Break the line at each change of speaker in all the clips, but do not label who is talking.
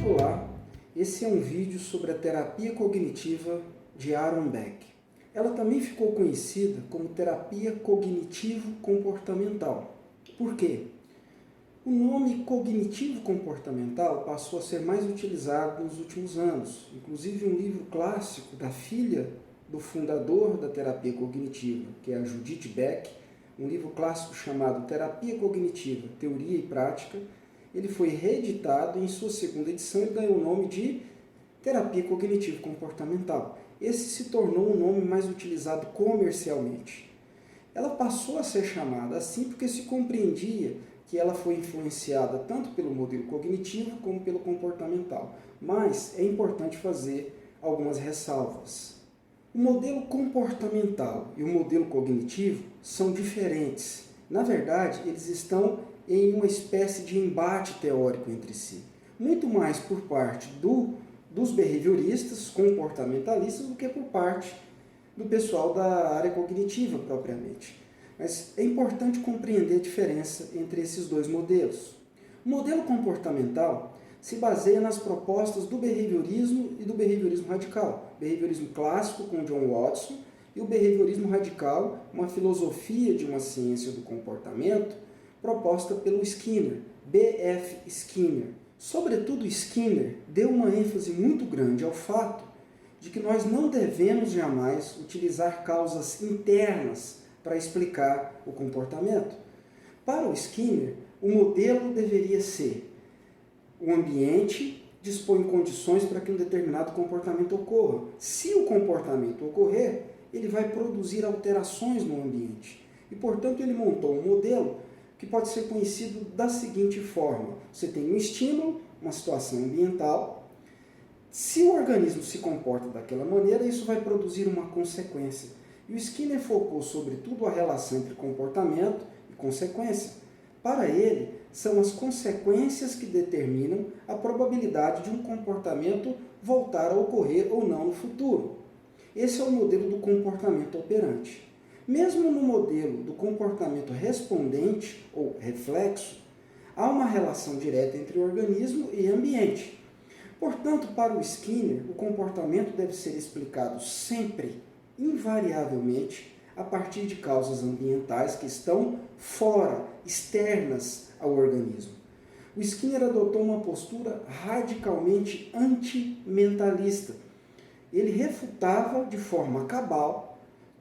Olá, esse é um vídeo sobre a terapia cognitiva de Aaron Beck. Ela também ficou conhecida como terapia cognitivo-comportamental. Por quê? O nome cognitivo-comportamental passou a ser mais utilizado nos últimos anos. Inclusive um livro clássico da filha do fundador da terapia cognitiva, que é a Judith Beck, um livro clássico chamado Terapia Cognitiva, Teoria e Prática, ele foi reeditado e em sua segunda edição ele ganhou o nome de Terapia Cognitivo-Comportamental. Esse se tornou um nome mais utilizado comercialmente. Ela passou a ser chamada assim porque se compreendia que ela foi influenciada tanto pelo modelo cognitivo como pelo comportamental. Mas é importante fazer algumas ressalvas. O modelo comportamental e o modelo cognitivo são diferentes. Na verdade, eles estão em uma espécie de embate teórico entre si. Muito mais por parte dos behavioristas, comportamentalistas, do que por parte do pessoal da área cognitiva propriamente. Mas é importante compreender a diferença entre esses dois modelos. O modelo comportamental se baseia nas propostas do behaviorismo e do behaviorismo radical. O behaviorismo clássico com John Watson e o behaviorismo radical, uma filosofia de uma ciência do comportamento proposta pelo Skinner, B.F. Skinner. Sobretudo, Skinner deu uma ênfase muito grande ao fato de que nós não devemos jamais utilizar causas internas para explicar o comportamento. Para o Skinner, o modelo deveria ser: o ambiente dispõe condições para que um determinado comportamento ocorra. Se o comportamento ocorrer, ele vai produzir alterações no ambiente. E, portanto, ele montou um modelo que pode ser conhecido da seguinte forma: você tem um estímulo, uma situação ambiental. Se o organismo se comporta daquela maneira, isso vai produzir uma consequência. E o Skinner focou sobretudo a relação entre comportamento e consequência. Para ele, são as consequências que determinam a probabilidade de um comportamento voltar a ocorrer ou não no futuro. Esse é o modelo do comportamento operante. Mesmo no modelo do comportamento respondente ou reflexo, há uma relação direta entre organismo e ambiente. Portanto, para o Skinner, o comportamento deve ser explicado sempre, invariavelmente, a partir de causas ambientais que estão fora, externas ao organismo. O Skinner adotou uma postura radicalmente antimentalista. Ele refutava de forma cabal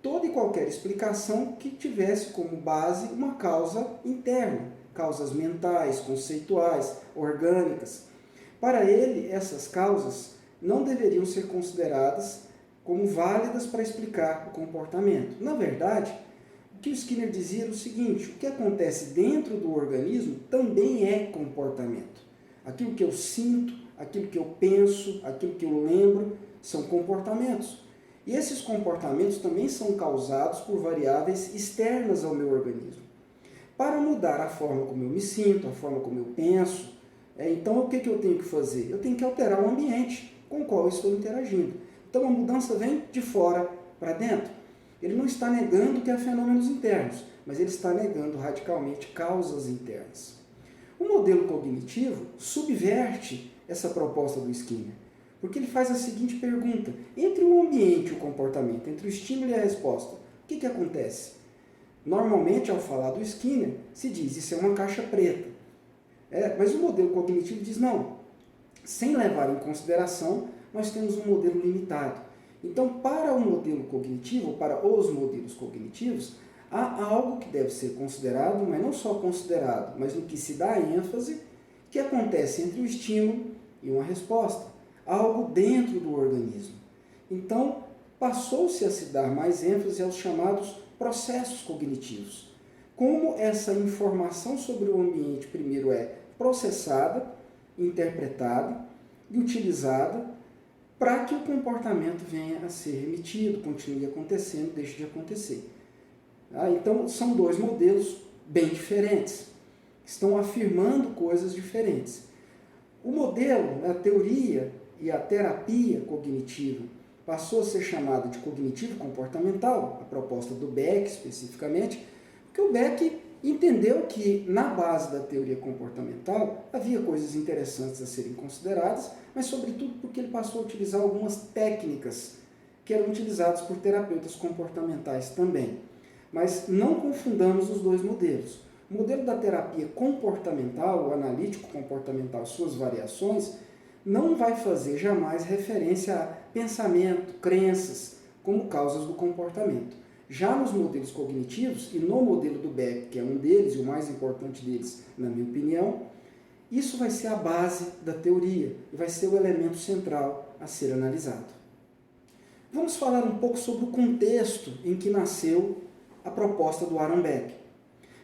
toda e qualquer explicação que tivesse como base uma causa interna, causas mentais, conceituais, orgânicas. Para ele, essas causas não deveriam ser consideradas como válidas para explicar o comportamento. Na verdade, o que o Skinner dizia era o seguinte: o que acontece dentro do organismo também é comportamento. Aquilo que eu sinto, aquilo que eu penso, aquilo que eu lembro, são comportamentos. E esses comportamentos também são causados por variáveis externas ao meu organismo. Para mudar a forma como eu me sinto, a forma como eu penso, então o que eu tenho que fazer? Eu tenho que alterar o ambiente com o qual eu estou interagindo. Então a mudança vem de fora para dentro. Ele não está negando que há fenômenos internos, mas ele está negando radicalmente causas internas. O modelo cognitivo subverte essa proposta do Skinner, porque ele faz a seguinte pergunta: entre o ambiente e o comportamento, entre o estímulo e a resposta, o que acontece? Normalmente, ao falar do Skinner, se diz isso é uma caixa preta. Mas o modelo cognitivo diz não. Sem levar em consideração, nós temos um modelo limitado. Então, para o modelo cognitivo, para os modelos cognitivos, há algo que deve ser considerado, mas não só considerado, mas no que se dá ênfase, que acontece entre o estímulo e uma resposta. Algo dentro do organismo. Então, passou-se a se dar mais ênfase aos chamados processos cognitivos. Como essa informação sobre o ambiente primeiro é processada, interpretada e utilizada para que o comportamento venha a ser remitido, continue acontecendo, deixe de acontecer. Então, são dois modelos bem diferentes, estão afirmando coisas diferentes. O modelo, a teoria e a terapia cognitiva passou a ser chamada de cognitivo-comportamental, a proposta do Beck especificamente, porque o Beck entendeu que na base da teoria comportamental havia coisas interessantes a serem consideradas, mas sobretudo porque ele passou a utilizar algumas técnicas que eram utilizadas por terapeutas comportamentais também. Mas não confundamos os dois modelos. O modelo da terapia comportamental, o analítico comportamental, suas variações, não vai fazer jamais referência a pensamento, crenças, como causas do comportamento. Já nos modelos cognitivos, e no modelo do Beck, que é um deles, e o mais importante deles, na minha opinião, isso vai ser a base da teoria, e vai ser o elemento central a ser analisado. Vamos falar um pouco sobre o contexto em que nasceu a proposta do Aaron Beck.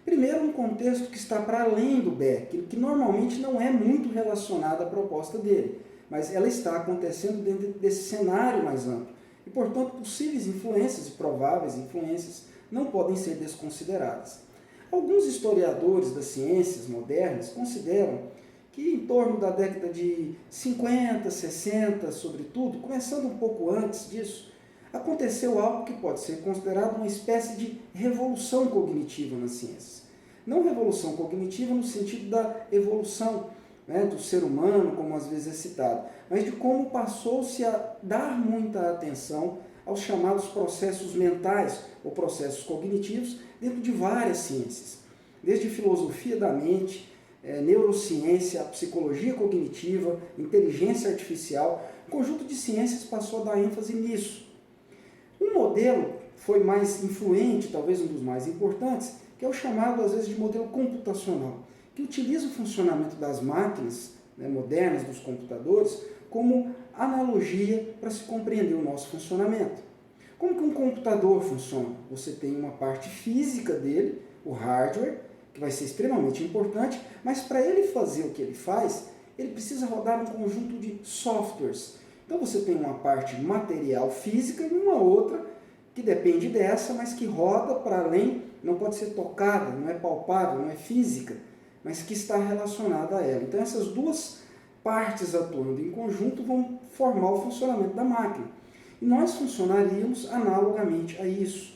Primeiro, um contexto que está para além do Beck, que normalmente não é muito relacionado à proposta dele, mas ela está acontecendo dentro desse cenário mais amplo. E, portanto, possíveis influências e prováveis influências não podem ser desconsideradas. Alguns historiadores das ciências modernas consideram que em torno da década de 50, 60, sobretudo, começando um pouco antes disso, aconteceu algo que pode ser considerado uma espécie de revolução cognitiva nas ciências. Não revolução cognitiva no sentido da evolução, do ser humano, como às vezes é citado, mas de como passou-se a dar muita atenção aos chamados processos mentais ou processos cognitivos dentro de várias ciências, desde filosofia da mente, neurociência, psicologia cognitiva, inteligência artificial. Um conjunto de ciências passou a dar ênfase nisso. Um modelo foi mais influente, talvez um dos mais importantes, que é o chamado às vezes de modelo computacional, que utiliza o funcionamento das máquinas modernas, dos computadores, como analogia para se compreender o nosso funcionamento. Como que um computador funciona? Você tem uma parte física dele, o hardware, que vai ser extremamente importante, mas para ele fazer o que ele faz, ele precisa rodar um conjunto de softwares. Então você tem uma parte material física e uma outra que depende dessa, mas que roda para além, não pode ser tocada, não é palpável, não é física, mas que está relacionada a ela. Então essas duas partes atuando em conjunto vão formar o funcionamento da máquina. E nós funcionaríamos analogamente a isso.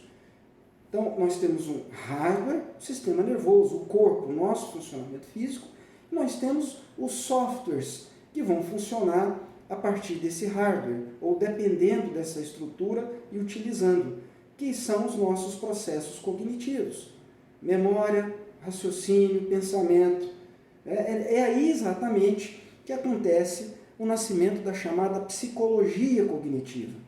Então nós temos um hardware, o sistema nervoso, o corpo, o nosso funcionamento físico, e nós temos os softwares que vão funcionar a partir desse hardware, ou dependendo dessa estrutura e utilizando, que são os nossos processos cognitivos. Memória, raciocínio, pensamento. É aí exatamente que acontece o nascimento da chamada psicologia cognitiva.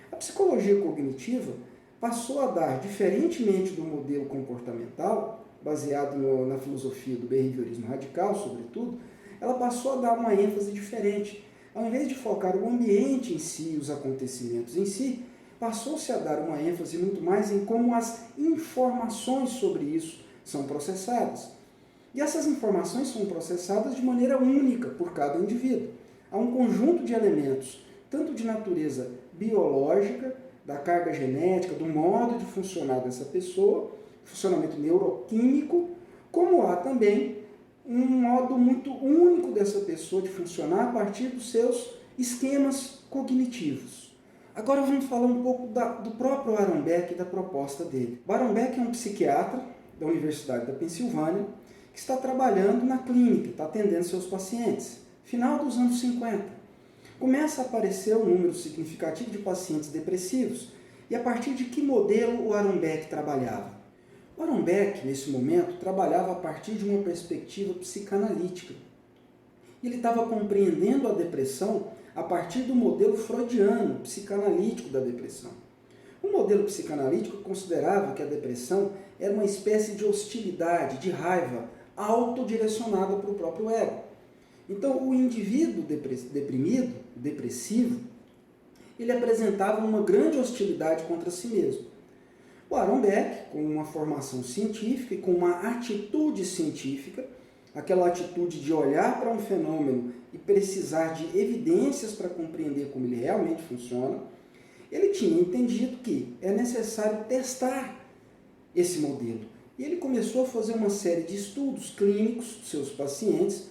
A psicologia cognitiva passou a dar, diferentemente do modelo comportamental, baseado na filosofia do behaviorismo radical, sobretudo, ela passou a dar uma ênfase diferente. Ao invés de focar o ambiente em si, os acontecimentos em si, passou-se a dar uma ênfase muito mais em como as informações sobre isso são processadas. E essas informações são processadas de maneira única por cada indivíduo. Há um conjunto de elementos, tanto de natureza biológica, da carga genética, do modo de funcionar dessa pessoa, funcionamento neuroquímico, como há também um modo muito único dessa pessoa de funcionar a partir dos seus esquemas cognitivos. Agora vamos falar um pouco do próprio Aaron Beck e da proposta dele. O Aaron Beck é um psiquiatra da Universidade da Pensilvânia que está trabalhando na clínica, está atendendo seus pacientes. Final dos anos 50. Começa a aparecer um número significativo de pacientes depressivos. E a partir de que modelo o Aaron Beck trabalhava? O Aaron Beck, nesse momento, trabalhava a partir de uma perspectiva psicanalítica. Ele estava compreendendo a depressão a partir do modelo freudiano, psicanalítico da depressão. O modelo psicanalítico considerava que a depressão era uma espécie de hostilidade, de raiva, autodirecionada para o próprio ego. Então, o indivíduo depressivo, ele apresentava uma grande hostilidade contra si mesmo. O Aaron Beck, com uma formação científica e com uma atitude científica, aquela atitude de olhar para um fenômeno e precisar de evidências para compreender como ele realmente funciona, ele tinha entendido que é necessário testar esse modelo. E ele começou a fazer uma série de estudos clínicos dos seus pacientes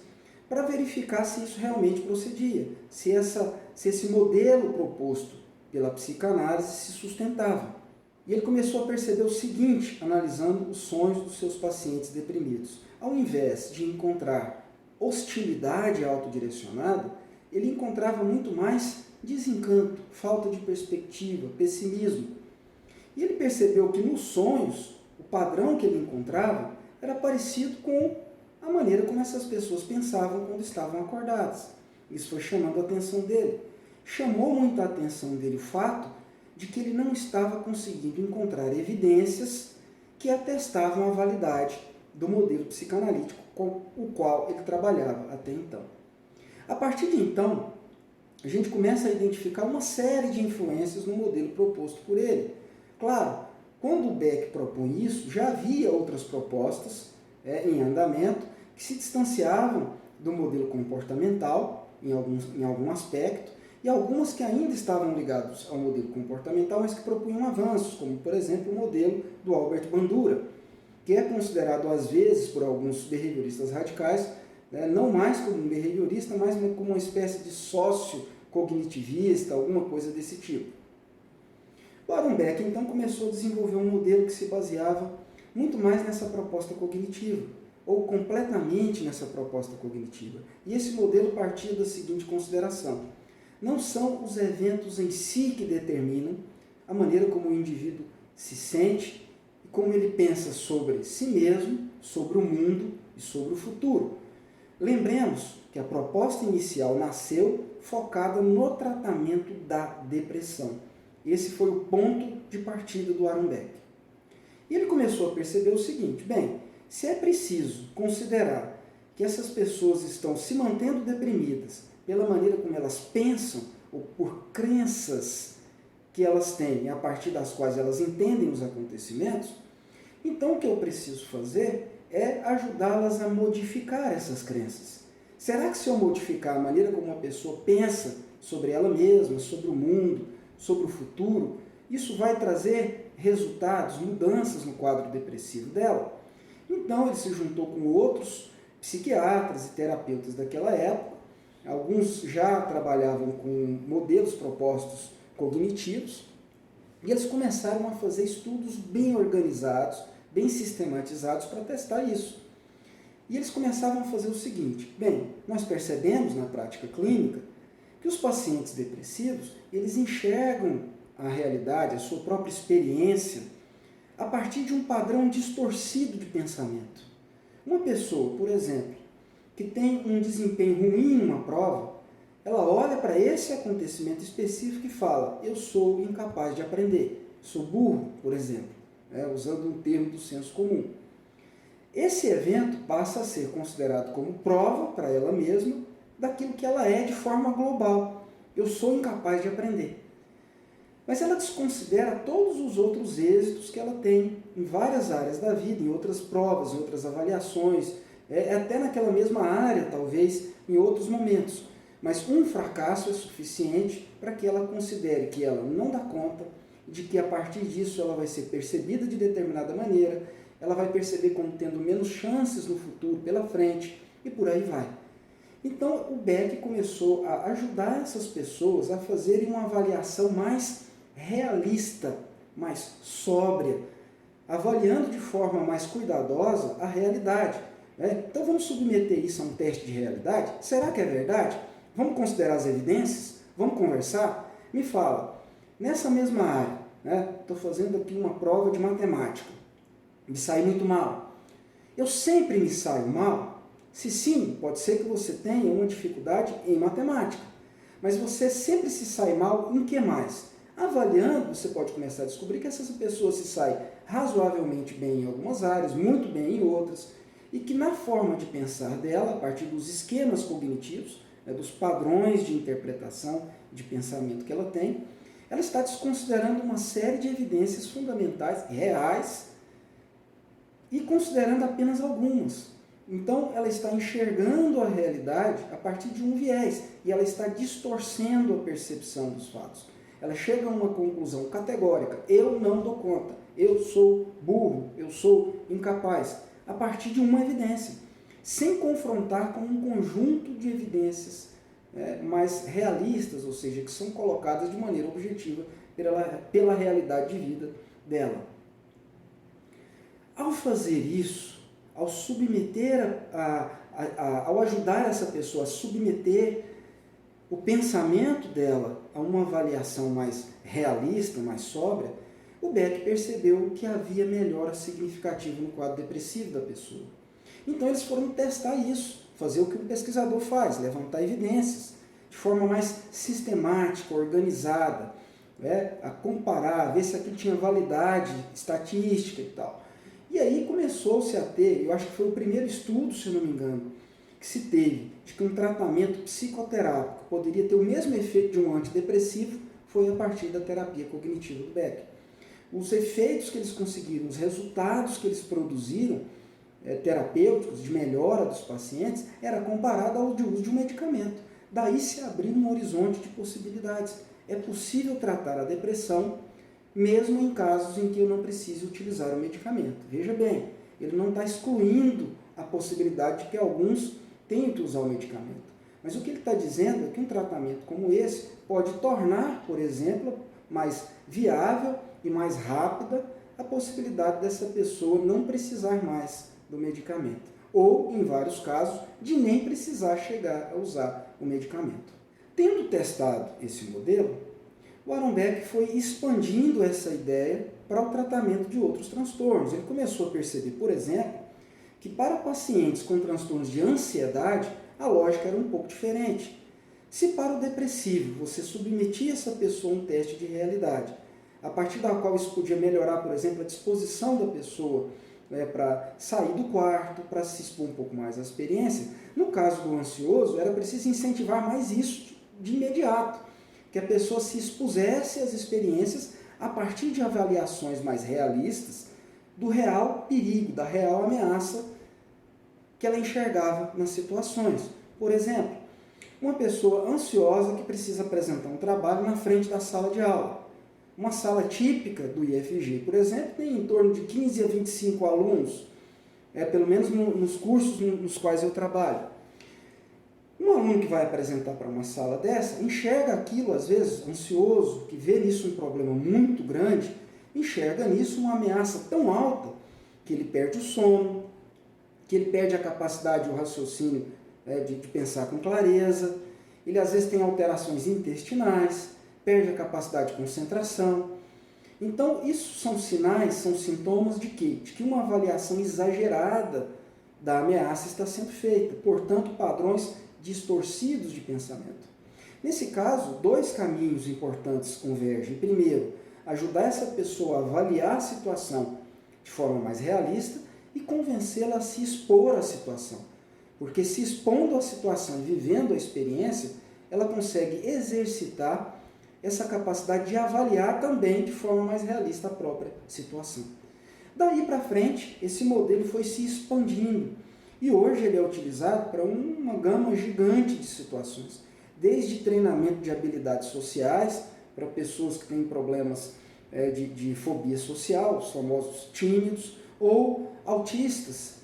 para verificar se isso realmente procedia, se esse modelo proposto pela psicanálise se sustentava. E ele começou a perceber o seguinte, analisando os sonhos dos seus pacientes deprimidos. Ao invés de encontrar hostilidade autodirecionada, ele encontrava muito mais desencanto, falta de perspectiva, pessimismo. E ele percebeu que nos sonhos, o padrão que ele encontrava era parecido com a maneira como essas pessoas pensavam quando estavam acordadas. Isso foi chamando a atenção dele. Chamou muito a atenção dele o fato de que ele não estava conseguindo encontrar evidências que atestavam a validade do modelo psicanalítico com o qual ele trabalhava até então. A partir de então, a gente começa a identificar uma série de influências no modelo proposto por ele. Claro, quando o Beck propõe isso, já havia outras propostas em andamento que se distanciavam do modelo comportamental em algum aspecto, e algumas que ainda estavam ligadas ao modelo comportamental, mas que propunham avanços, como, por exemplo, o modelo do Albert Bandura, que é considerado, às vezes, por alguns behavioristas radicais, não mais como um behaviorista, mas como uma espécie de sócio cognitivista, alguma coisa desse tipo. O Aaron Beck, então, começou a desenvolver um modelo que se baseava muito mais nessa proposta cognitiva, ou completamente nessa proposta cognitiva. E esse modelo partia da seguinte consideração: não são os eventos em si que determinam a maneira como o indivíduo se sente e como ele pensa sobre si mesmo, sobre o mundo e sobre o futuro. Lembremos que a proposta inicial nasceu focada no tratamento da depressão. Esse foi o ponto de partida do Aaron Beck. E ele começou a perceber o seguinte: bem, se é preciso considerar que essas pessoas estão se mantendo deprimidas pela maneira como elas pensam ou por crenças que elas têm, a partir das quais elas entendem os acontecimentos, então o que eu preciso fazer é ajudá-las a modificar essas crenças. Será que se eu modificar a maneira como uma pessoa pensa sobre ela mesma, sobre o mundo, sobre o futuro, isso vai trazer resultados, mudanças no quadro depressivo dela? Então ele se juntou com outros psiquiatras e terapeutas daquela época. Alguns já trabalhavam com modelos propostos cognitivos, e eles começaram a fazer estudos bem organizados, bem sistematizados para testar isso. E eles começavam a fazer o seguinte: bem, nós percebemos na prática clínica que os pacientes depressivos, eles enxergam a realidade, a sua própria experiência, a partir de um padrão distorcido de pensamento. Uma pessoa, por exemplo, que tem um desempenho ruim numa prova, ela olha para esse acontecimento específico e fala: eu sou incapaz de aprender, sou burro, por exemplo, usando um termo do senso comum. Esse evento passa a ser considerado como prova para ela mesma daquilo que ela é de forma global. Eu sou incapaz de aprender. Mas ela desconsidera todos os outros êxitos que ela tem em várias áreas da vida, em outras provas, em outras avaliações, até naquela mesma área, talvez, em outros momentos. Mas um fracasso é suficiente para que ela considere que ela não dá conta, de que a partir disso ela vai ser percebida de determinada maneira, ela vai perceber como tendo menos chances no futuro pela frente, e por aí vai. Então o Beck começou a ajudar essas pessoas a fazerem uma avaliação mais realista, mais sóbria, avaliando de forma mais cuidadosa a realidade. Então vamos submeter isso a um teste de realidade? Será que é verdade? Vamos considerar as evidências? Vamos conversar? Me fala, nessa mesma área, estou fazendo aqui uma prova de matemática, me saí muito mal. Eu sempre me saio mal? Se sim, pode ser que você tenha uma dificuldade em matemática, mas você sempre se sai mal em que mais? Avaliando, você pode começar a descobrir que essas pessoas se saem razoavelmente bem em algumas áreas, muito bem em outras, e que na forma de pensar dela, a partir dos esquemas cognitivos, dos padrões de interpretação, de pensamento que ela tem, ela está desconsiderando uma série de evidências fundamentais, reais, e considerando apenas algumas. Então, ela está enxergando a realidade a partir de um viés e ela está distorcendo a percepção dos fatos. Ela chega a uma conclusão categórica: eu não dou conta, eu sou burro, eu sou incapaz, a partir de uma evidência, sem confrontar com um conjunto de evidências mais realistas, ou seja, que são colocadas de maneira objetiva pela realidade de vida dela. Ao fazer isso, ao submeter, ao ajudar essa pessoa a submeter o pensamento dela a uma avaliação mais realista, mais sóbria, o Beck percebeu que havia melhora significativa no quadro depressivo da pessoa. Então eles foram testar isso, fazer o que o pesquisador faz, levantar evidências de forma mais sistemática, organizada, a comparar, a ver se aquilo tinha validade estatística e tal. E aí começou-se a ter, eu acho que foi o primeiro estudo, se não me engano, que se teve de que um tratamento psicoterápico poderia ter o mesmo efeito de um antidepressivo, foi a partir da terapia cognitiva do Beck. Os efeitos que eles conseguiram, os resultados que eles produziram, terapêuticos, de melhora dos pacientes, era comparado ao de uso de um medicamento. Daí se abriu um horizonte de possibilidades. É possível tratar a depressão mesmo em casos em que eu não precise utilizar o medicamento. Veja bem, ele não está excluindo a possibilidade de que alguns tenham que usar o medicamento. Mas o que ele está dizendo é que um tratamento como esse pode tornar, por exemplo, mais viável e mais rápida a possibilidade dessa pessoa não precisar mais do medicamento. Ou, em vários casos, de nem precisar chegar a usar o medicamento. Tendo testado esse modelo, o Aaron Beck foi expandindo essa ideia para o tratamento de outros transtornos. Ele começou a perceber, por exemplo, que para pacientes com transtornos de ansiedade, a lógica era um pouco diferente. Se para o depressivo você submetia essa pessoa a um teste de realidade, a partir da qual isso podia melhorar, por exemplo, a disposição da pessoa para sair do quarto, para se expor um pouco mais à experiência, no caso do ansioso, era preciso incentivar mais isso de imediato, que a pessoa se expusesse às experiências a partir de avaliações mais realistas do real perigo, da real ameaça que ela enxergava nas situações. Por exemplo, uma pessoa ansiosa que precisa apresentar um trabalho na frente da sala de aula. Uma sala típica do IFG, por exemplo, tem em torno de 15 a 25 alunos, pelo menos nos cursos nos quais eu trabalho. Um aluno que vai apresentar para uma sala dessa, enxerga aquilo, às vezes, ansioso, que vê nisso um problema muito grande, enxerga nisso uma ameaça tão alta que ele perde o sono, que ele perde a capacidade, o raciocínio de pensar com clareza, ele às vezes tem alterações intestinais, perde a capacidade de concentração. Então, isso são sinais, são sintomas de quê? De que uma avaliação exagerada da ameaça está sendo feita, portanto, padrões distorcidos de pensamento. Nesse caso, dois caminhos importantes convergem. Primeiro, ajudar essa pessoa a avaliar a situação de forma mais realista e convencê-la a se expor à situação. Porque se expondo à situação e vivendo a experiência, ela consegue exercitar essa capacidade de avaliar também de forma mais realista a própria situação. Daí para frente, esse modelo foi se expandindo e hoje ele é utilizado para uma gama gigante de situações, desde treinamento de habilidades sociais para pessoas que têm problemas de fobia social, os famosos tímidos, ou autistas,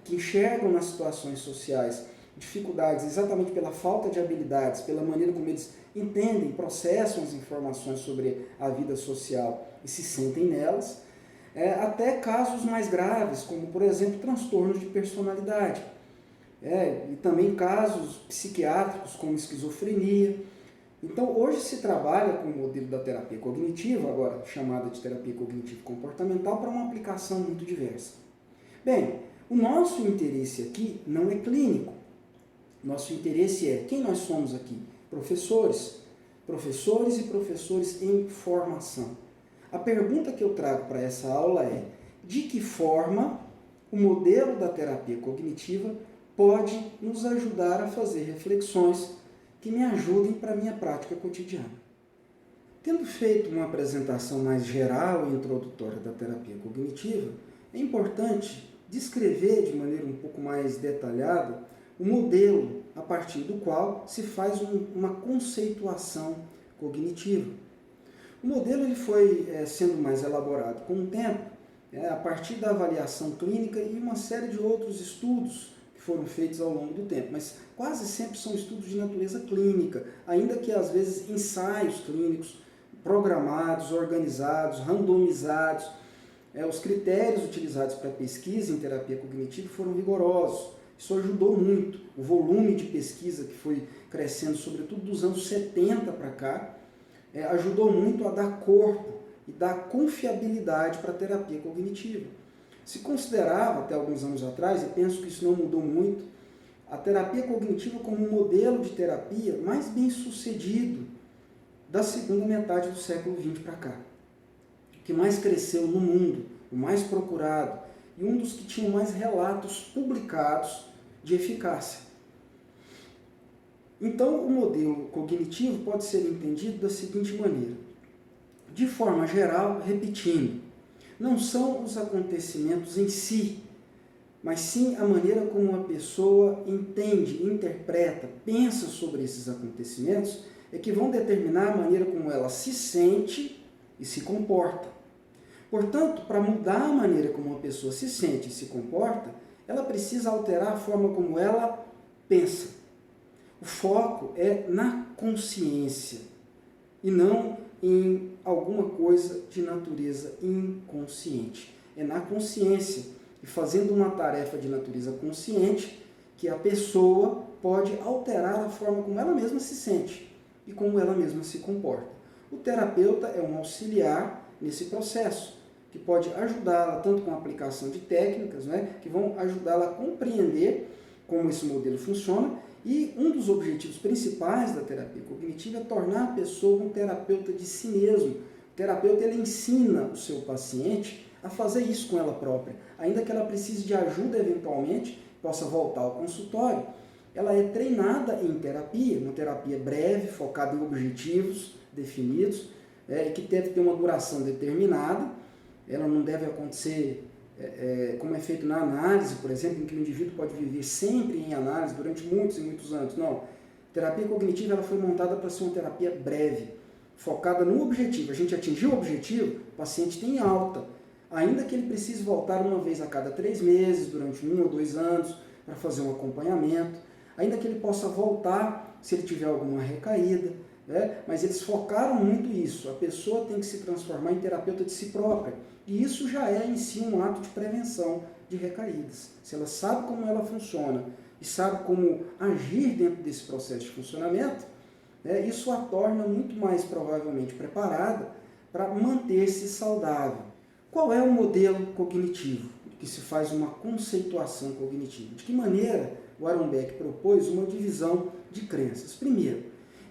que enxergam nas situações sociais dificuldades exatamente pela falta de habilidades, pela maneira como eles entendem, processam as informações sobre a vida social e se sentem nelas, até casos mais graves, como, por exemplo, transtornos de personalidade, e também casos psiquiátricos, como esquizofrenia. Então, hoje se trabalha com o modelo da terapia cognitiva, agora chamada de terapia cognitivo-comportamental, para uma aplicação muito diversa. Bem, o nosso interesse aqui não é clínico. Nosso interesse é quem nós somos aqui? Professores e professores em formação. A pergunta que eu trago para essa aula é: de que forma o modelo da terapia cognitiva pode nos ajudar a fazer reflexões que me ajudem para a minha prática cotidiana? Tendo feito uma apresentação mais geral e introdutória da terapia cognitiva, é importante descrever de maneira um pouco mais detalhada o modelo a partir do qual se faz uma conceituação cognitiva. O modelo ele foi sendo mais elaborado com o tempo, a partir da avaliação clínica e uma série de outros estudos que foram feitos ao longo do tempo, mas quase sempre são estudos de natureza clínica, ainda que às vezes ensaios clínicos programados, organizados, randomizados. Os critérios utilizados para pesquisa em terapia cognitiva foram rigorosos. Isso ajudou muito. O volume de pesquisa que foi crescendo, sobretudo dos anos 70 para cá, ajudou muito a dar corpo e dar confiabilidade para a terapia cognitiva. Se considerava, até alguns anos atrás, e penso que isso não mudou muito, a terapia cognitiva como um modelo de terapia mais bem sucedido da segunda metade do século XX para cá. O que mais cresceu no mundo, o mais procurado, e um dos que tinha mais relatos publicados de eficácia. Então, o modelo cognitivo pode ser entendido da seguinte maneira. De forma geral, repetindo, não são os acontecimentos em si, mas sim a maneira como uma pessoa entende, interpreta, pensa sobre esses acontecimentos, é que vão determinar a maneira como ela se sente e se comporta. Portanto, para mudar a maneira como uma pessoa se sente e se comporta, ela precisa alterar a forma como ela pensa. O foco é na consciência e não em alguma coisa de natureza inconsciente. É na consciência e fazendo uma tarefa de natureza consciente que a pessoa pode alterar a forma como ela mesma se sente e como ela mesma se comporta. O terapeuta é um auxiliar nesse processo, que pode ajudá-la tanto com a aplicação de técnicas, que vão ajudá-la a compreender como esse modelo funciona, e um dos objetivos principais da terapia cognitiva é tornar a pessoa um terapeuta de si mesmo. O terapeuta ele ensina o seu paciente a fazer isso com ela própria, ainda que ela precise de ajuda eventualmente, possa voltar ao consultório. Ela é treinada em terapia, uma terapia breve, focada em objetivos definidos, que deve ter uma duração determinada. Ela não deve acontecer como é feito na análise, por exemplo, em que o indivíduo pode viver sempre em análise durante muitos e muitos anos. Não. A terapia cognitiva ela foi montada para ser uma terapia breve, focada no objetivo. A gente atingiu o objetivo, o paciente tem alta, ainda que ele precise voltar uma vez a cada 3 meses, durante 1 ou 2 anos, para fazer um acompanhamento, ainda que ele possa voltar se ele tiver alguma recaída, mas eles focaram muito isso. A pessoa tem que se transformar em terapeuta de si própria. E isso já é em si um ato de prevenção de recaídas. Se ela sabe como ela funciona e sabe como agir dentro desse processo de funcionamento, isso a torna muito mais provavelmente preparada para manter-se saudável. Qual é o modelo cognitivo que se faz uma conceituação cognitiva? De que maneira o Aaron Beck propôs uma divisão de crenças? Primeiro,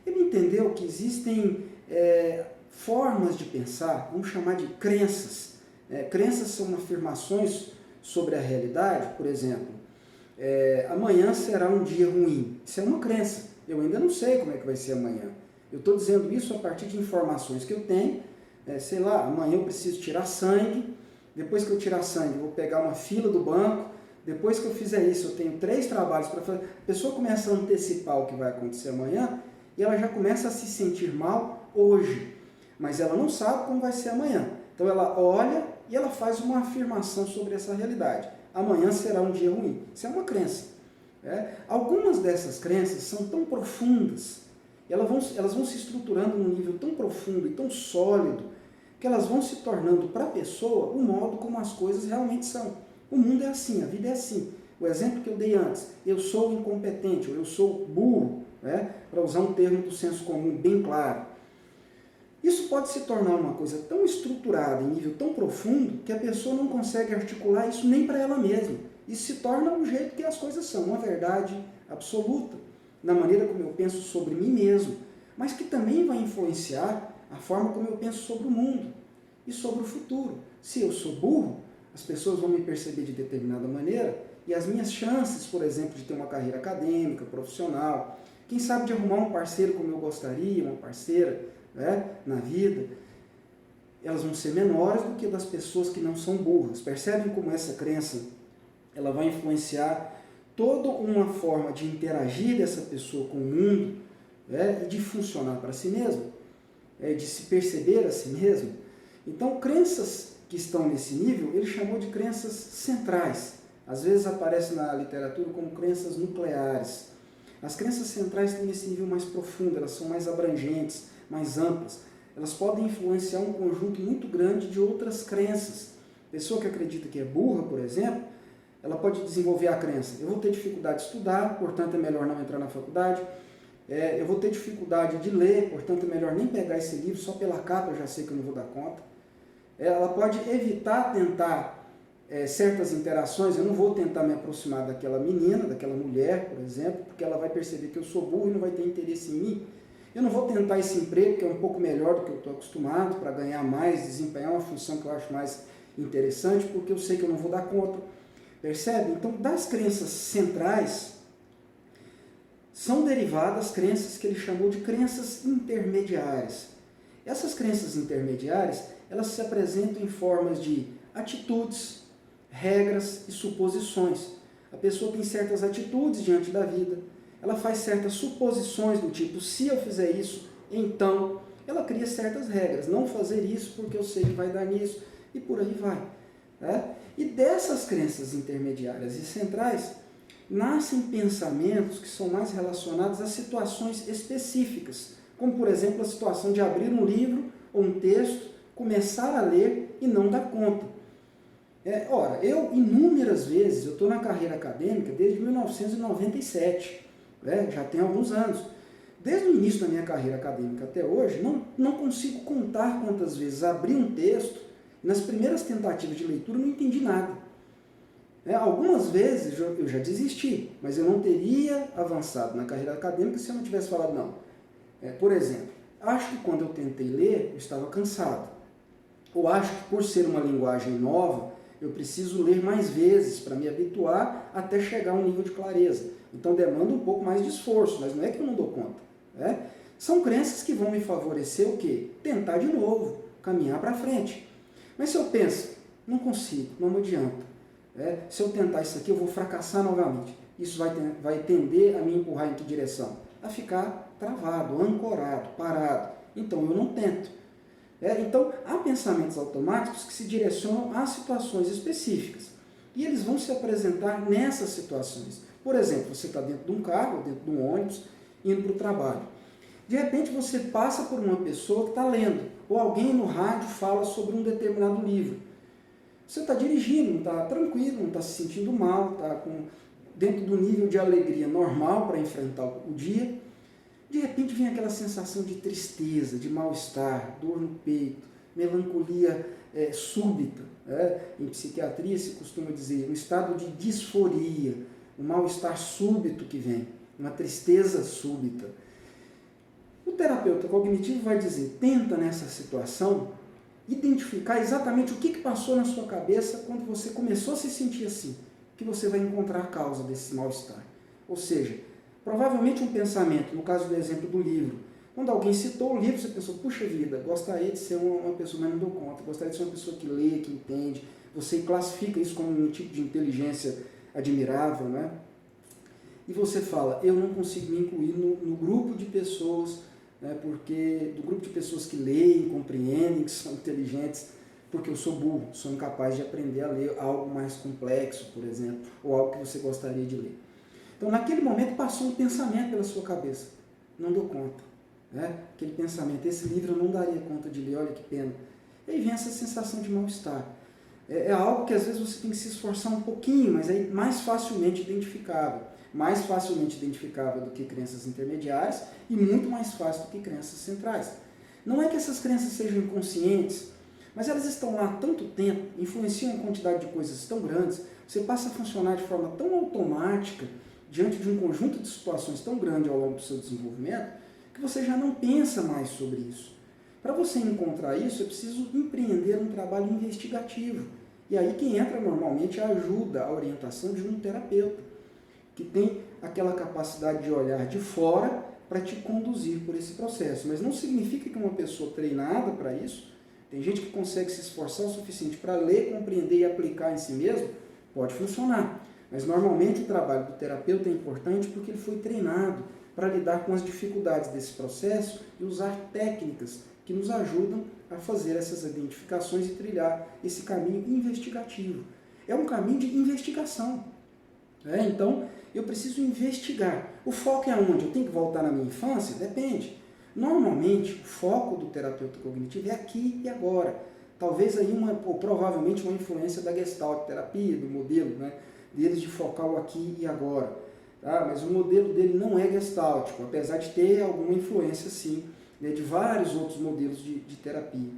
ele entendeu que existem formas de pensar, vamos chamar de crenças. Crenças são afirmações sobre a realidade, por exemplo, amanhã será um dia ruim. Isso é uma crença. Eu ainda não sei como é que vai ser amanhã. Eu estou dizendo isso a partir de informações que eu tenho. Sei lá, amanhã eu preciso tirar sangue. Depois que eu tirar sangue, eu vou pegar uma fila do banco. Depois que eu fizer isso, eu tenho 3 trabalhos para fazer. A pessoa começa a antecipar o que vai acontecer amanhã e ela já começa a se sentir mal hoje. Mas ela não sabe como vai ser amanhã. Então ela olha e ela faz uma afirmação sobre essa realidade. Amanhã será um dia ruim. Isso é uma crença. Algumas dessas crenças são tão profundas, elas vão se estruturando num nível tão profundo e tão sólido, que elas vão se tornando para a pessoa o modo como as coisas realmente são. O mundo é assim, a vida é assim. O exemplo que eu dei antes, eu sou incompetente, ou eu sou burro, para usar um termo do senso comum bem claro. Isso pode se tornar uma coisa tão estruturada, em nível tão profundo, que a pessoa não consegue articular isso nem para ela mesma. Isso se torna um jeito que as coisas são, uma verdade absoluta, na maneira como eu penso sobre mim mesmo, mas que também vai influenciar a forma como eu penso sobre o mundo e sobre o futuro. Se eu sou burro, as pessoas vão me perceber de determinada maneira e as minhas chances, por exemplo, de ter uma carreira acadêmica, profissional, quem sabe de arrumar um parceiro como eu gostaria, uma parceira, na vida, elas vão ser menores do que das pessoas que não são burras. Percebem como essa crença ela vai influenciar toda uma forma de interagir dessa pessoa com o mundo, e de funcionar para si mesmo, de se perceber a si mesmo. Então, crenças que estão nesse nível, ele chamou de crenças centrais. Às vezes aparece na literatura como crenças nucleares. As crenças centrais estão nesse nível mais profundo, elas são mais abrangentes, mais amplas. Elas podem influenciar um conjunto muito grande de outras crenças. Pessoa que acredita que é burra, por exemplo, ela pode desenvolver a crença: eu vou ter dificuldade de estudar, portanto é melhor não entrar na faculdade. Eu vou ter dificuldade de ler, portanto é melhor nem pegar esse livro, só pela capa eu já sei que eu não vou dar conta. Ela pode evitar tentar certas interações. Eu não vou tentar me aproximar daquela menina, daquela mulher, por exemplo, porque ela vai perceber que eu sou burro e não vai ter interesse em mim. Eu não vou tentar esse emprego, que é um pouco melhor do que eu estou acostumado, para ganhar mais, desempenhar uma função que eu acho mais interessante, porque eu sei que eu não vou dar conta. Percebe? Então, das crenças centrais, são derivadas crenças que ele chamou de crenças intermediárias. Essas crenças intermediárias, elas se apresentam em formas de atitudes, regras e suposições. A pessoa tem certas atitudes diante da vida, ela faz certas suposições do tipo: se eu fizer isso, então. Ela cria certas regras: não fazer isso porque eu sei que vai dar nisso, e por aí vai. E dessas crenças intermediárias e centrais, nascem pensamentos que são mais relacionados a situações específicas, como, por exemplo, a situação de abrir um livro ou um texto, começar a ler e não dar conta. Ora, eu inúmeras vezes, eu estou na carreira acadêmica desde 1997, já tem alguns anos. Desde o início da minha carreira acadêmica até hoje, não consigo contar quantas vezes abri um texto e nas primeiras tentativas de leitura não entendi nada. Algumas vezes eu já desisti, mas eu não teria avançado na carreira acadêmica se eu não tivesse falado não. Por exemplo, acho que quando eu tentei ler, eu estava cansado. Ou acho que por ser uma linguagem nova, eu preciso ler mais vezes para me habituar até chegar a um nível de clareza. Então demanda um pouco mais de esforço, mas não é que eu não dou conta. São crenças que vão me favorecer o quê? Tentar de novo, caminhar para frente. Mas se eu penso: não consigo, não adianta. Se eu tentar isso aqui, eu vou fracassar novamente. Isso vai tender a me empurrar em que direção? A ficar travado, ancorado, parado. Então eu não tento. Então há pensamentos automáticos que se direcionam a situações específicas. E eles vão se apresentar nessas situações. Por exemplo, você está dentro de um carro, dentro de um ônibus, indo para o trabalho. De repente você passa por uma pessoa que está lendo, ou alguém no rádio fala sobre um determinado livro. Você está dirigindo, não está tranquilo, não está se sentindo mal, está dentro do nível de alegria normal para enfrentar o dia. De repente vem aquela sensação de tristeza, de mal-estar, dor no peito, melancolia súbita. Em psiquiatria se costuma dizer um estado de disforia, um mal-estar súbito que vem, uma tristeza súbita. O terapeuta cognitivo vai dizer: tenta nessa situação identificar exatamente o que passou na sua cabeça quando você começou a se sentir assim, que você vai encontrar a causa desse mal-estar. Ou seja, provavelmente um pensamento, no caso do exemplo do livro, quando alguém citou o livro, você pensou: puxa vida, gostaria de ser uma pessoa, mas não dou conta, gostaria de ser uma pessoa que lê, que entende. Você classifica isso como um tipo de inteligência admirável, não é? E você fala: eu não consigo me incluir no grupo de pessoas, porque do grupo de pessoas que leem, compreendem, que são inteligentes, porque eu sou burro, sou incapaz de aprender a ler algo mais complexo, por exemplo, ou algo que você gostaria de ler. Então, naquele momento, passou um pensamento pela sua cabeça: não dou conta. Aquele pensamento: esse livro eu não daria conta de ler, olha que pena. E aí vem essa sensação de mal-estar. É algo que às vezes você tem que se esforçar um pouquinho, mas é mais facilmente identificável. Mais facilmente identificável do que crenças intermediárias e muito mais fácil do que crenças centrais. Não é que essas crenças sejam inconscientes, mas elas estão lá há tanto tempo, influenciam uma quantidade de coisas tão grandes, você passa a funcionar de forma tão automática diante de um conjunto de situações tão grande ao longo do seu desenvolvimento, que você já não pensa mais sobre isso. Para você encontrar isso, é preciso empreender um trabalho investigativo. E aí quem entra normalmente é a ajuda, a orientação de um terapeuta, que tem aquela capacidade de olhar de fora para te conduzir por esse processo. Mas não significa que uma pessoa treinada para isso, tem gente que consegue se esforçar o suficiente para ler, compreender e aplicar em si mesmo, pode funcionar. Mas normalmente o trabalho do terapeuta é importante porque ele foi treinado para lidar com as dificuldades desse processo e usar técnicas que nos ajudam a fazer essas identificações e trilhar esse caminho investigativo. É um caminho de investigação. Então, eu preciso investigar. O foco é onde? Eu tenho que voltar na minha infância? Depende. Normalmente, o foco do terapeuta cognitivo é aqui e agora. Talvez aí ou provavelmente uma influência da Gestalt terapia, do modelo, deles de focar o aqui e agora. Tá? Mas o modelo dele não é gestáltico, apesar de ter alguma influência, sim, de vários outros modelos de terapia.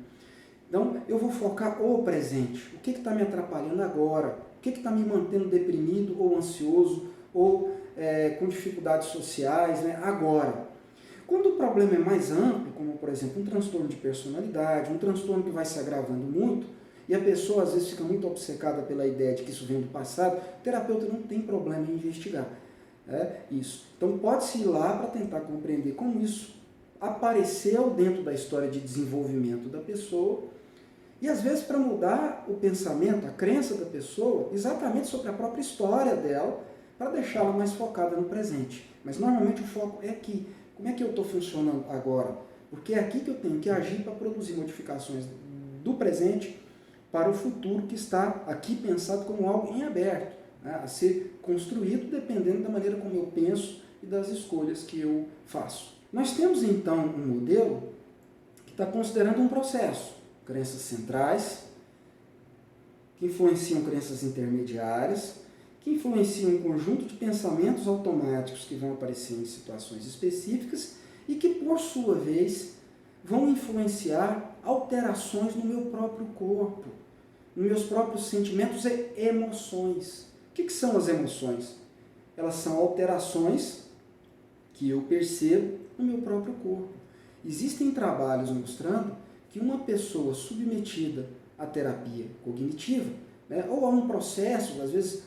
Então, eu vou focar o presente. O que está me atrapalhando agora? O que está me mantendo deprimido ou ansioso ou com dificuldades sociais, agora? Quando o problema é mais amplo, como por exemplo um transtorno de personalidade, um transtorno que vai se agravando muito, e a pessoa às vezes fica muito obcecada pela ideia de que isso vem do passado, o terapeuta não tem problema em investigar isso. Então pode-se ir lá para tentar compreender como isso apareceu dentro da história de desenvolvimento da pessoa, e às vezes para mudar o pensamento, a crença da pessoa, exatamente sobre a própria história dela, para deixá-la mais focada no presente. Mas normalmente o foco é aqui. Como é que eu estou funcionando agora? Porque é aqui que eu tenho que agir para produzir modificações do presente para o futuro que está aqui pensado como algo em aberto, a ser construído dependendo da maneira como eu penso e das escolhas que eu faço. Nós temos então um modelo que está considerando um processo, crenças centrais, que influenciam crenças intermediárias, que influenciam um conjunto de pensamentos automáticos que vão aparecer em situações específicas e que, por sua vez, vão influenciar alterações no meu próprio corpo, nos meus próprios sentimentos e emoções. O que são as emoções? Elas são alterações que eu percebo no meu próprio corpo. Existem trabalhos mostrando que uma pessoa submetida à terapia cognitiva, ou a um processo, às vezes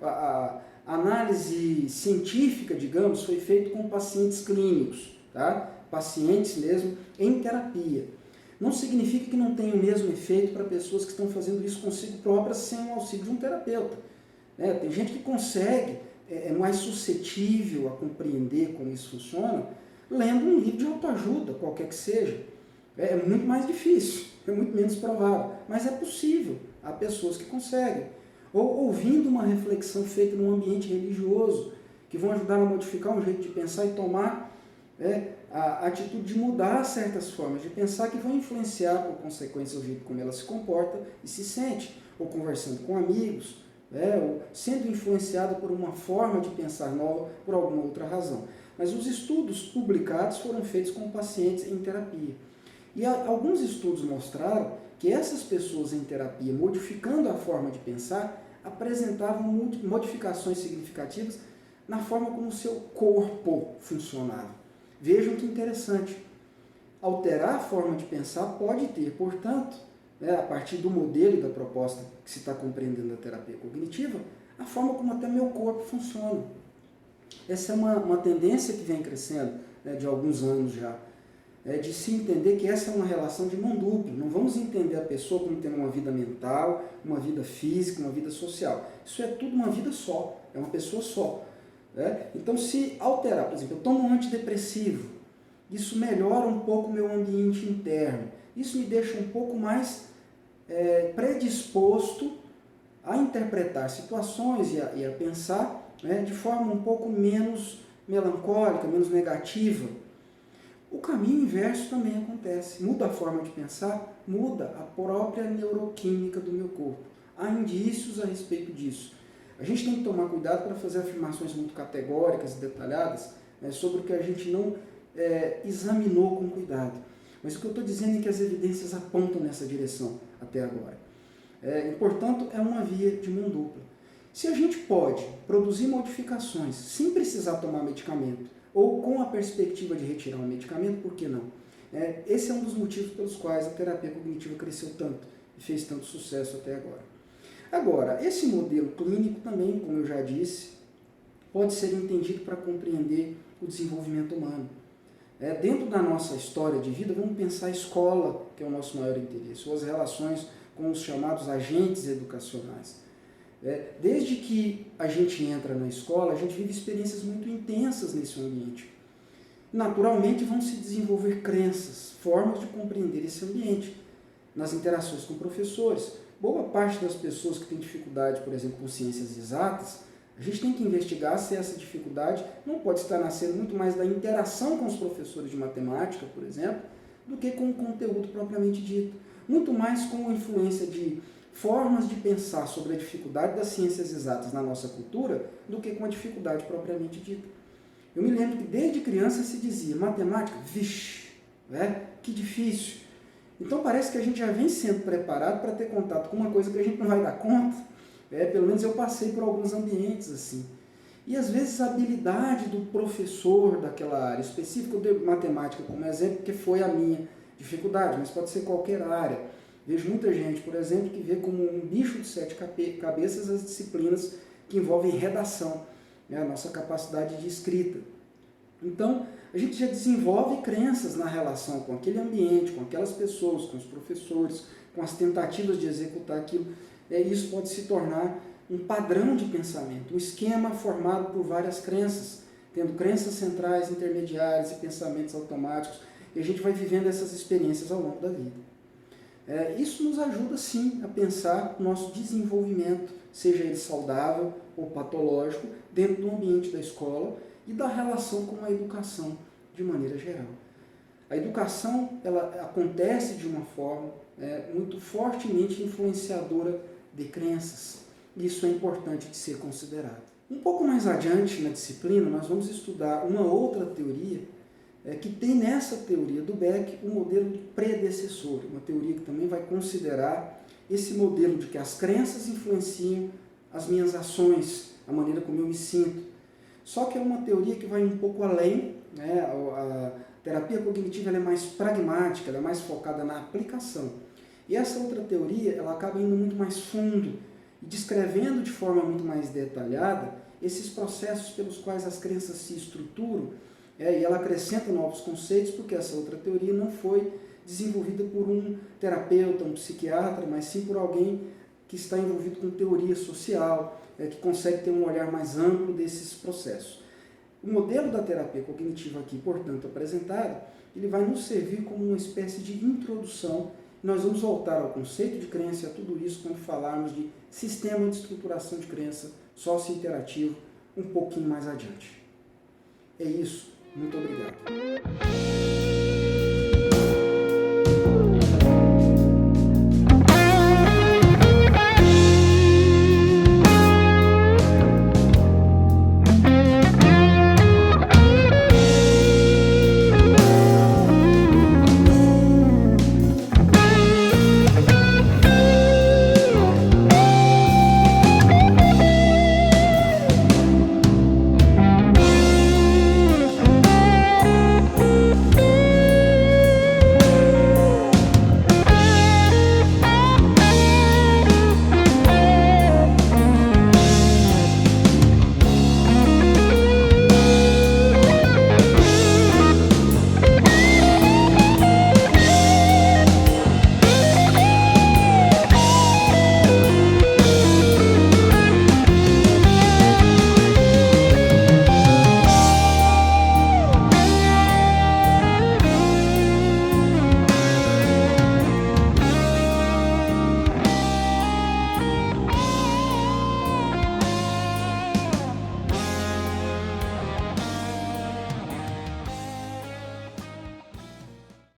a análise científica, digamos, foi feita com pacientes clínicos, tá? Pacientes mesmo em terapia. Não significa que não tenha o mesmo efeito para pessoas que estão fazendo isso consigo próprias sem o auxílio de um terapeuta. Tem gente que consegue, é mais suscetível a compreender como isso funciona, lendo um livro de autoajuda, qualquer que seja. É muito mais difícil, é muito menos provável, mas é possível. Há pessoas que conseguem. Ou ouvindo uma reflexão feita num ambiente religioso, que vão ajudar a modificar um jeito de pensar e tomar a atitude de mudar certas formas de pensar que vão influenciar, por consequência, o jeito como ela se comporta e se sente. Ou conversando com amigos, ou sendo influenciada por uma forma de pensar nova por alguma outra razão. Mas os estudos publicados foram feitos com pacientes em terapia. E alguns estudos mostraram que essas pessoas em terapia, modificando a forma de pensar, apresentavam modificações significativas na forma como o seu corpo funcionava. Vejam que interessante. Alterar a forma de pensar pode ter, portanto, a partir do modelo e da proposta que se está compreendendo da terapia cognitiva, a forma como até meu corpo funciona. Essa é uma tendência que vem crescendo de alguns anos já. De se entender que essa é uma relação de mão dupla. Não vamos entender a pessoa como tendo uma vida mental, uma vida física, uma vida social. Isso é tudo uma vida só, é uma pessoa só. Então, se alterar, por exemplo, eu tomo um antidepressivo, isso melhora um pouco o meu ambiente interno. Isso me deixa um pouco mais predisposto a interpretar situações e a pensar de forma um pouco menos melancólica, menos negativa. O caminho inverso também acontece. Muda a forma de pensar, muda a própria neuroquímica do meu corpo. Há indícios a respeito disso. A gente tem que tomar cuidado para fazer afirmações muito categóricas e detalhadas sobre o que a gente não examinou com cuidado. Mas o que eu estou dizendo é que as evidências apontam nessa direção até agora. E, portanto, é uma via de mão dupla. Se a gente pode produzir modificações sem precisar tomar medicamento, ou com a perspectiva de retirar um medicamento, por que não? Esse é um dos motivos pelos quais a terapia cognitiva cresceu tanto e fez tanto sucesso até agora. Agora, esse modelo clínico também, como eu já disse, pode ser entendido para compreender o desenvolvimento humano. Dentro da nossa história de vida, vamos pensar a escola, que é o nosso maior interesse, ou as relações com os chamados agentes educacionais. Desde que a gente entra na escola, a gente vive experiências muito intensas nesse ambiente. Naturalmente vão se desenvolver crenças, formas de compreender esse ambiente, nas interações com professores. Boa parte das pessoas que têm dificuldade, por exemplo, com ciências exatas, a gente tem que investigar se essa dificuldade não pode estar nascendo muito mais da interação com os professores de matemática, por exemplo, do que com o conteúdo propriamente dito. Muito mais com a influência de formas de pensar sobre a dificuldade das ciências exatas na nossa cultura do que com a dificuldade propriamente dita. Eu me lembro que desde criança se dizia, matemática, vixe, que difícil. Então parece que a gente já vem sendo preparado para ter contato com uma coisa que a gente não vai dar conta. Pelo menos eu passei por alguns ambientes assim. E às vezes a habilidade do professor daquela área específica, eu dei matemática como exemplo, porque foi a minha dificuldade, mas pode ser qualquer área. Vejo muita gente, por exemplo, que vê como um bicho de 7 cabeças as disciplinas que envolvem redação, a nossa capacidade de escrita. Então, a gente já desenvolve crenças na relação com aquele ambiente, com aquelas pessoas, com os professores, com as tentativas de executar aquilo. Isso pode se tornar um padrão de pensamento, um esquema formado por várias crenças, tendo crenças centrais, intermediárias e pensamentos automáticos, e a gente vai vivendo essas experiências ao longo da vida. Isso nos ajuda, sim, a pensar o nosso desenvolvimento, seja ele saudável ou patológico, dentro do ambiente da escola e da relação com a educação, de maneira geral. A educação ela acontece de uma forma muito fortemente influenciadora de crenças. Isso é importante de ser considerado. Um pouco mais adiante na disciplina, nós vamos estudar uma outra teoria que tem nessa teoria do Beck um modelo de predecessor, uma teoria que também vai considerar esse modelo de que as crenças influenciam as minhas ações, a maneira como eu me sinto. Só que é uma teoria que vai um pouco além, a terapia cognitiva ela é mais pragmática, ela é mais focada na aplicação. E essa outra teoria ela acaba indo muito mais fundo e descrevendo de forma muito mais detalhada esses processos pelos quais as crenças se estruturam, e ela acrescenta novos conceitos, porque essa outra teoria não foi desenvolvida por um terapeuta, um psiquiatra, mas sim por alguém que está envolvido com teoria social, que consegue ter um olhar mais amplo desses processos. O modelo da terapia cognitiva aqui, portanto, apresentado, ele vai nos servir como uma espécie de introdução. Nós vamos voltar ao conceito de crença e a tudo isso quando falarmos de sistema de estruturação de crença socio-interativo um pouquinho mais adiante. É isso. Muito obrigado.